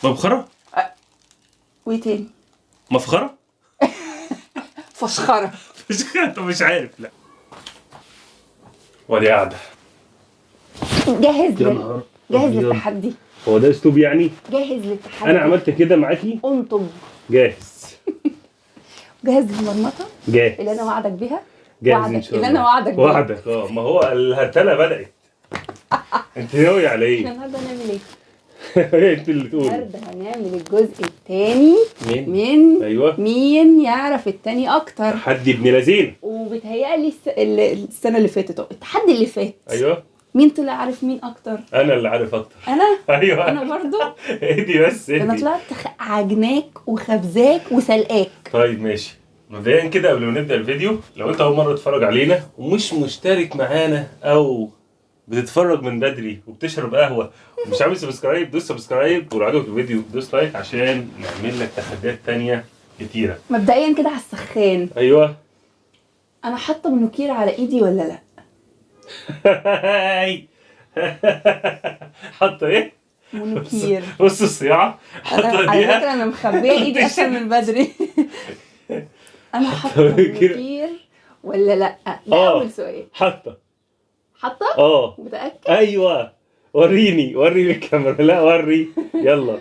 مبخرة؟ وايه تاني؟ مفخرة؟ فشخرة. مش عارف. لا ودي قاعدة. جاهز يا نهار جاهز أبيض. للتحدي. هو ده اسلوب يعني؟ جاهز للتحدي. انا عملت كده معاكي. انطب. جاهز. جاهز للمرمطة جاهز اللي انا وعدك بيها. جاهز ان شاء الله. اللي انا وعدك بيها. وعدك ما هو الهرتله بدات. انت ناوي على احنا ايه؟ النهارده هنعمل ايه؟ انت اللي تقولي. النهارده هنعمل الجزء الثاني مين؟ ايوه مين يعرف التاني اكتر. تحدي ابن لذين. وبتهيألي السنة اللي فاتت التحدي اللي فات. ايوه مين طلع عارف مين اكتر؟ انا اللي عارف اكتر. انا؟ ايوه انا برضو؟ اهدي بس انا اهدي. طلعت عجناك وخبزاك وسلقاك. طيب ماشي. مبدئيا كده قبل ما نبدا الفيديو، لو انت اول مره تتفرج علينا ومش مشترك معانا او بتتفرج من بدري وبتشرب قهوه ومش عامل سبسكرايب، دوس سبسكرايب، ولو عجبك الفيديو دوس لايك عشان نعمل لك تحديات تانية كتيره. مبدئيا كده على السخان، ايوه. انا حاطه منوكير على ايدي ولا لا؟ حاطه ايه؟ منوكير. بص الصياعه. انا حاطه على دي. فكره انا مخبيه ايدي اصلا من بدري. انا حاطه منوكير ولا لا؟ ده اول سؤال. حاطه. حاطه؟ متاكد؟ ايوه. وري للكاميرا. لا وري. يلا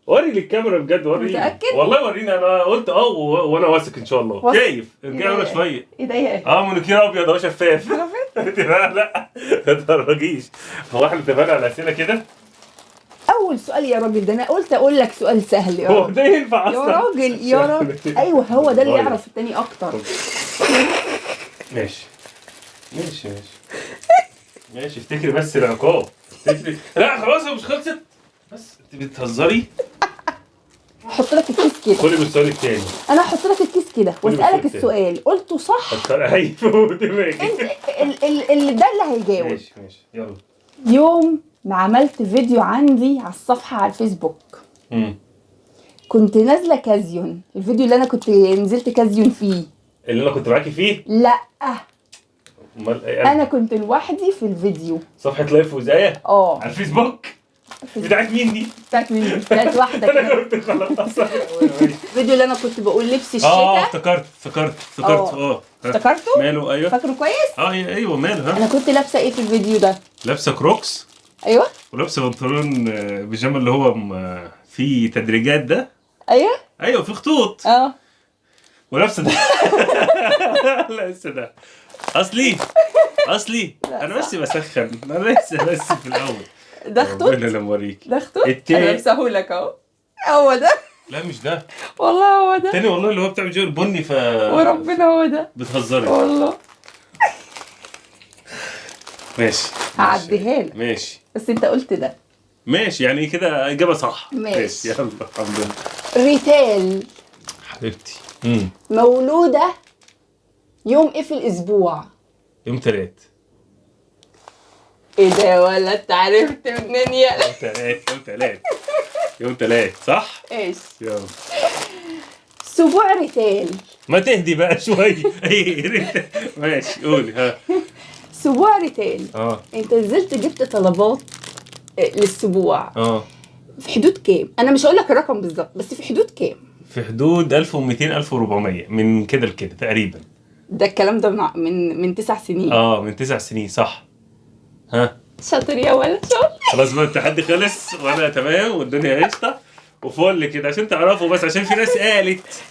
وري للكاميرا بجد. وري. متاكد؟ والله وريني. انا قلت وانا واثق ان شاء الله. شايف ارجع ورا شويه. ايه ده ايه؟ منوكير ابيض اهو شفاف. لا ما تهرجيش. هو احنا اتفقنا على اسئله كده. اول سؤال يا راجل، ده انا قلت اقول لك سؤال سهل يا هو راجل. ده ينفع يا اصلا؟ راجل يا راجل. ايوه هو ده اللي يعرف التاني اكتر. ماشي. افتكري بس العقاب. لا خلاص مش خلصت. بس انت بتهزري. هحط لك الكيس كده. خدي بالسؤال التاني. انا هحط لك الكيس كده واسالك السؤال قلته صح. ايوه دماغي. اللي ده اللي هيجاوب. ماشي يلا. يوم ما عملت فيديو عندي على الصفحه على الفيسبوك كنت نازله كازيون. الفيديو اللي انا كنت نزلت كازيون فيه، اللي انا كنت معاكي فيه؟ لا امال ايه؟ انا كنت لوحدي في الفيديو. صفحه لايف وزايه على الفيسبوك. بتاعت مين دي؟ بتاعت مين؟ بتاعت واحده انا كده. كنت خلاص. الفيديو اللي انا كنت بقول لبس الشتاء. افتكرت. افتكرته؟ ماله؟ ايوه فاكره كويس؟ ايوه ماله. انا كنت لابسه ايه في الفيديو ده؟ لابسه كروكس. ايوه. ولابسه بنطلون بيجامه اللي هو فيه تدريجات ده. ايوه في خطوط. ولابسه ده. لا لسه ده اصلي انا بس بسخن. انا بس في الاول. ده خطوط. انا موريك. ده خطوط. انا لابسه لك اهو. هو ده. لا مش ده والله هو ده. التاني والله اللي هو بتاع الجو البني. وربنا هو ده. بتهزري والله. ماشي هعديها لك. ماشي بس انت قلت ده. ماشي يعني كده اجابه صح. ماشي. يلا الحمد لله. ريتال حبيبتي. مولوده يوم ايه في الاسبوع؟ يوم 3. ايه ده ولا انت عرفت منين يا؟ يوم 3 صح؟ ايش؟ يلا اسبوع ريتال. ما تهدي بقى شويه. ماشي قولي. اسبوع ريتال. انت نزلت جبت طلبات للاسبوع. في حدود كام؟ انا مش هقول لك الرقم بالظبط بس في حدود كام؟ في حدود 1200 1400 من كده لكده تقريبا. ده الكلام ده من 9 سنين. من 9 سنين صح. شاطر يا ولد شاطر. خلاص بقى التحدي خلص وانا تمام والدنيا قشطه وفل كده عشان تعرفوا. بس عشان في ناس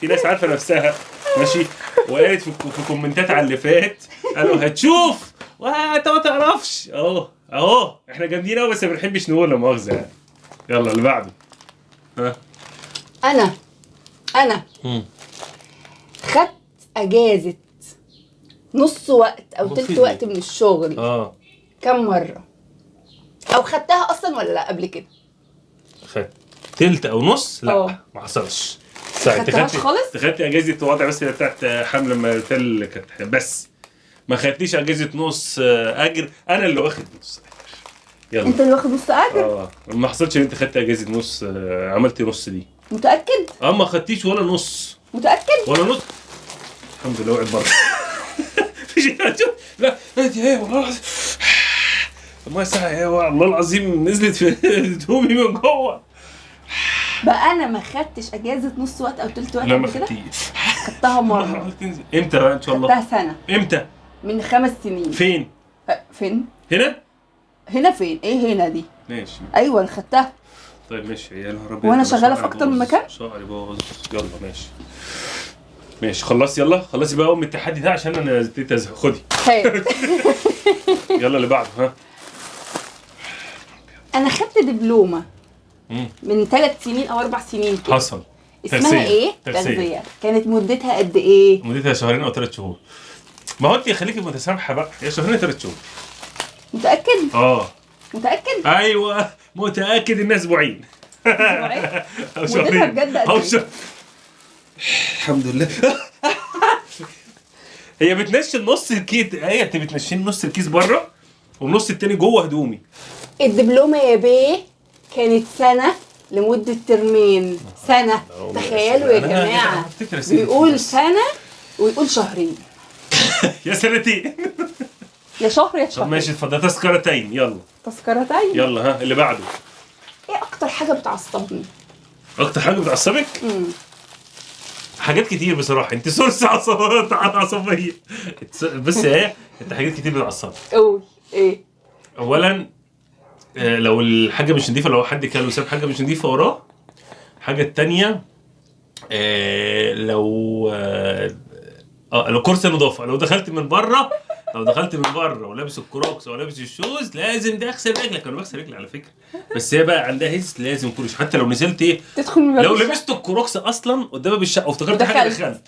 في ناس عارفه نفسها ماشي وقالت في كومنتات على اللي فات قالوا هتشوف وانت ما تعرفش. اهو احنا جامدين قوي بس ما بنحبش نقول لا مؤاخذه يعني. يلا اللي بعده. انا خدت اجازه نص وقت او تلت وقت من الشغل. كم مره؟ او خدتها اصلا ولا لا قبل كده؟ خدت تلت او نص؟ لا ما حصلش. خدت اجازه وضع بس بتاعت حمل لما التل كانت بس ما خدتيش اجازه نص اجر. انا اللي واخد نص اجر. يلا انت اللي واخد نص اجر؟ ما حصلش ان انت خدت اجازه نص. عملتي نص دي. متاكد؟ ما خدتيش ولا نص. متاكد؟ ولا نص. الحمد لله وقعت بره. لا ايه والله العظيم الميه ساعه. والله العظيم نزلت في هدومي من جوه. بقى انا ما خدتش اجازه نص وقت او تلت وقت لا ما قبل كده. خدتيش. خدتها مره. امتى بقى ان شاء الله؟ خدتها سنه امتى؟ من 5 سنين. فين؟ فين؟ هنا؟ هنا فين؟ ايه هنا دي؟ ماشي. ايوه انا خدتها. طيب ماشي يا نهار ابيض. وانا شغاله في اكتر من مكان. شعري باظ. يلا ماشي. ماشي خلاص يلا خلصي بقى ام التحدي ده عشان انا ابتديت ازهق. خدي. خير. يلا اللي بعده. ها. انا خدت دبلومه مم. من 3 سنين او 4 سنين كده. حصل. اسمها ايه؟ تغذيه. كانت مدتها قد ايه؟ مدتها 2 أو 3 شهور. ما هو انت خليكي متسامحه بقى، هي 2 3 شهور. متاكد؟ متاكد؟ ايوه متاكد انها اسبوعين. او مدتها بجد قد ايه؟ الحمد لله. هي بتنشن نص الكيس، انت بتنشن نص الكيس بره والنص التاني جوه هدومي. الدبلومه يا بيه كانت سنه لمده ترمين. سنه. تخيلوا يا جماعه، بيقول سنه ويقول شهرين. يا سنتين. يا شهر يا طب شهر. ماشي اتفضل. تذكرتين. يلا تذكرتين. يلا. ها اللي بعده. ايه اكتر حاجه بتعصبني؟ اكتر حاجه بتعصبك؟ حاجات كتير بصراحه. انت سورس عصبيه. بس ايه، انت حاجات كتير بتعصبك. قول. ايه؟ اولا لو الحاجه مش نظيفه، لو حد كان وساب حاجه مش نظيفه وراه. الحاجه التانيه لو كرسي نظافه، لو دخلت من بره ولابس الكروكس او لابس الشوز لازم ده اغسل رجلك. انا بغسل رجلي على فكره، بس هي بقى عندها هيس لازم كل شيء. حتى لو نزلت ايه، تدخل من لو لبست الكروكس اصلا قدام باب الشقه وافتكرت حاجه دخلت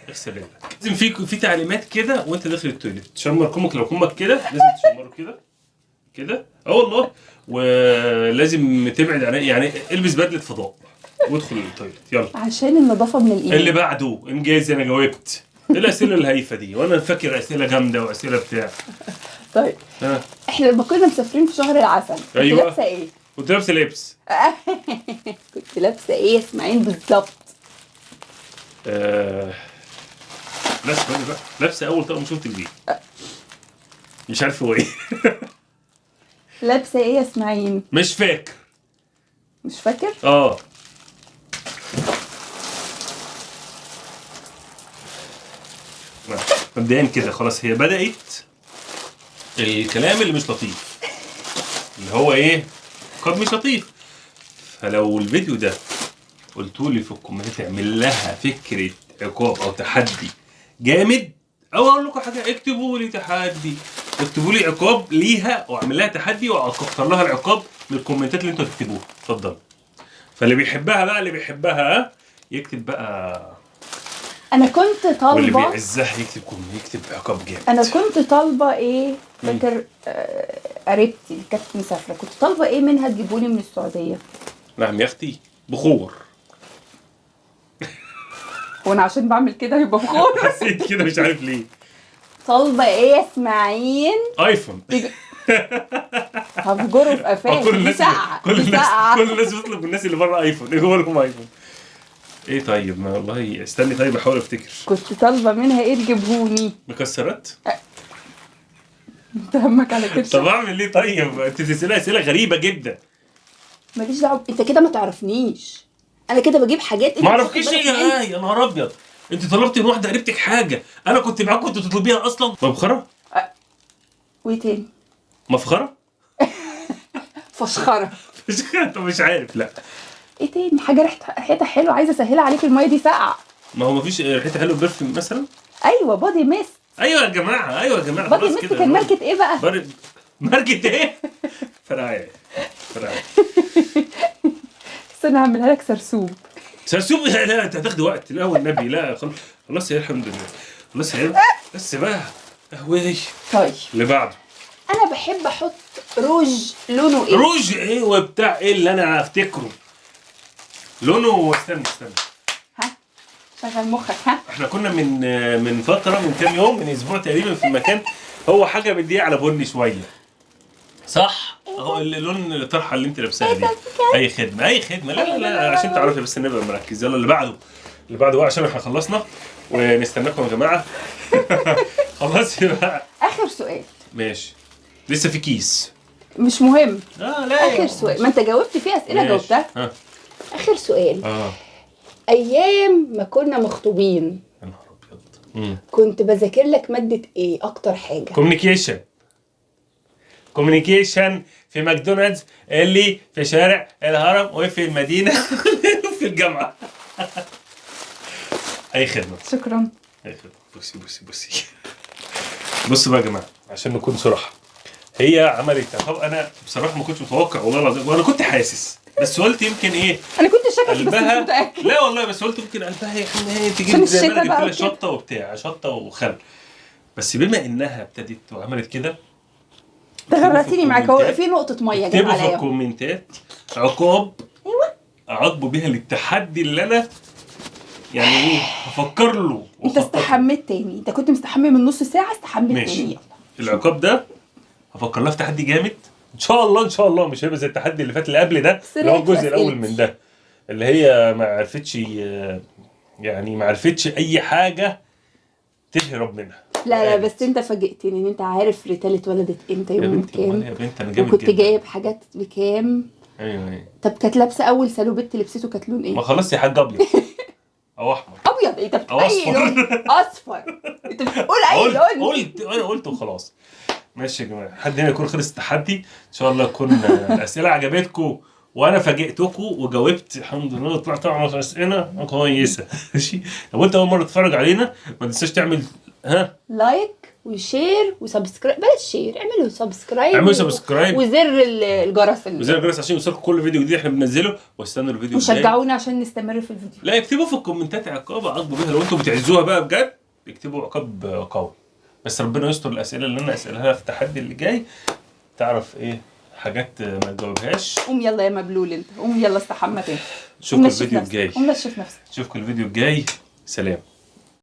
اغسل رجلك. لازم في تعليمات كده وانت داخل التويليت. تشمر كمك، لو كمك كده لازم تشمره كده. والله. ولازم تبعد عن يعني البس بدله فضاء وادخل التويليت. يلا عشان النظافه من الايد. اللي بعده انجازي. انا جاوبت. ايه الاسئله الهايفه دي وانا فاكر اسئله جامده واسئله بتاع. طيب احنا لما كنا مسافرين في شهر العسل كنت لابسه ايه؟ كنت لابسه لبس. كنت لابسه ايه يا اسماعيل بالظبط؟ لابسه اول طقم شفت البيت. مش عارف هو ايه. لابسه ايه يا اسماعيل؟ مش فاكر. مش فاكر؟ مبدئيا كده خلاص هي بدأت الكلام اللي مش لطيف، اللي هو ايه، قد مش لطيف. فلو الفيديو ده قلتولي في الكومنتات اعمل لها فكرة عقاب او تحدي جامد، او اقول لكم حاجة اكتبوا لي تحدي، اكتبوا لي عقاب ليها واعمل لها تحدي واختار لها العقاب من الكومنتات اللي انتوا تكتبوها. اتفضل. فاللي بيحبها يكتب بقى. انا كنت طالبه، واللي بيعزها يكتب عقاب جامد. انا كنت طالبه ايه، فاكر قريبتي كانت مسافره، كنت طالبه ايه منها تجيبولي من السعوديه. نعم يا اختي، بخور. وانا عشان بعمل كده يبقى بخور. حسيت كده مش عارف ليه. طالبه ايه يا اسماعيل؟ ايفون. هفجره في قفاك. كل الناس بتطلب الناس اللي بره ايفون. ايه هو لكم ايفون؟ ايه طيب، ما والله استني طيب احاول افتكر. كنت طالبه منها ايه تجيبهوني؟ مكسرات؟ انت همك على كده. طب اعمل ايه طيب؟ انت بتسالي اسئله غريبه جدا. ماليش دعوه، انت كده ما تعرفنيش. انا كده بجيب حاجات ما اعرفكيش ايه يا نهار ابيض. انت طلبتي من واحده قريبتك حاجه انا كنت معاكم كنت تطلبيها اصلا. مبخره؟ وايه تاني؟ مفخره؟ فشخره. طب مش عارف. لا ايه تاني؟ حاجه ريحتها حلوه، عايزه اسهلها عليك، الميه دي ساقعه. ما هو مفيش ريحتها حلوه برفيوم مثلا؟ ايوه بودي ميست. ايوه يا جماعه بودي ميست كان ماركه ايه بقى؟ ماركه ايه؟ فرعايه. استنى هعملها لك سرسوب. لا انت هتاخدي وقت. لا والنبي لا خلاص يا الحمد لله. خلاص يا بس بقى قهوه. طيب اللي بعده. انا بحب احط روج. لونه ايه؟ روج ايه وبتاع ايه اللي انا افتكره لونه؟ استنى ها شغل مخك. ها احنا كنا من فتره، من كام يوم، من اسبوع تقريبا، في المكان هو حاجه مديه على بني شويه صح؟ اهو اللون الطرحه اللي انت لابساها دي. اي خدمه. لا عشان تعرفي بس نبقى مركز. يلا اللي بعده بقى عشان احنا خلصنا ونستناكم يا جماعه. خلاص بقى. اخر سؤال. ماشي لسه في كيس. مش مهم. لا اخر سؤال، ما انت جاوبت فيه اسئله جاوبتها. اخر سؤال. اه ايام ما كنا مخطوبين يا نهار ابيض. كنت بذاكر لك ماده ايه اكتر حاجه؟ كوميونيكيشن في ماكدونالدز اللي في شارع الهرم وفي المدينه وفي الجامعه. اي خدمه. شكرا. اي خدمه. بصي بصوا بقى يا جماعه عشان نكون صراحه. هي عملت، طب انا بصراحه ما كنتش متوقع والله العظيم، وانا كنت حاسس بس قلت يمكن ايه، انا كنت شاكك بس قلبها مش متاكد. لا والله، بس قلت ممكن قلبها يعني تجيب عشان زي ما الشتا انا بقى جبت لها وكده. شطه وبتاع، شطه وخل. بس بما انها ابتدت وعملت كده، تغرتيني معاك. هو في نقطه ميه جت اكتبوا في عليا. الكومنتات عقاب ايوه اعاقبه بيها للتحدي اللي انا يعني ايه هفكر له. انت استحميت تاني، انت كنت مستحمي من نص ساعه، استحميت ماشي. تاني. العقاب ده هفكر لها في تحدي جامد ان شاء الله، ان شاء الله مش هيبقى زي التحدي اللي فات اللي قبل ده، اللي هو الجزء الاول من ده، اللي هي ما عرفتش يعني ما عرفتش اي حاجه تهرب منها. لا بس انت فاجئتني ان انت عارف ريتال اتولدت امتى، يوم كام، يا بنت انا جامد وكنت جدا. جايب حاجات بكام. ايوه. طب كانت لابسه اول سالوبت لبسته كانت لون ايه؟ ما خلاص يا حاج، ابيض او احمر. ابيض ايه؟ انت أو بتقول اي أصفر. لون؟ اصفر. انت بتقول اي لون؟ قلت انا قلت وخلاص. ماشي يا جماعه، حد هنا يكون خلص التحدي ان شاء الله، يكون الاسئله عجبتكم وانا فاجئتكم وجاوبت الحمد لله، طلعت اعمل اسئله كويسه. ماشي. لو انت اول مره تتفرج علينا ما تنساش تعمل لايك وشير وسبسكرايب. بلاش شير، اعملوا سبسكرايب. اعملوا سبسكرايب وزر الجرس وزر الجرس عشان يوصلكم كل فيديو جديد احنا بننزله، واستنوا الفيديو الجاي. وشجعونا عشان نستمر في الفيديو. لا اكتبوا في الكومنتات عقاب اعاقبوا بيها، لو انتم بتعزوها بقى بجد اكتبوا عقاب قوي. بس ربنا يستر الاسئله اللي انا اسالها في التحدي اللي جاي، تعرف ايه حاجات ما تجاوبهاش. قوم يلا يا مبلول انت، قوم يلا استحمى تاني. نشوفكم الفيديو الجاي. قوم نشف نفسك. نشوفكم الفيديو الجاي. سلام.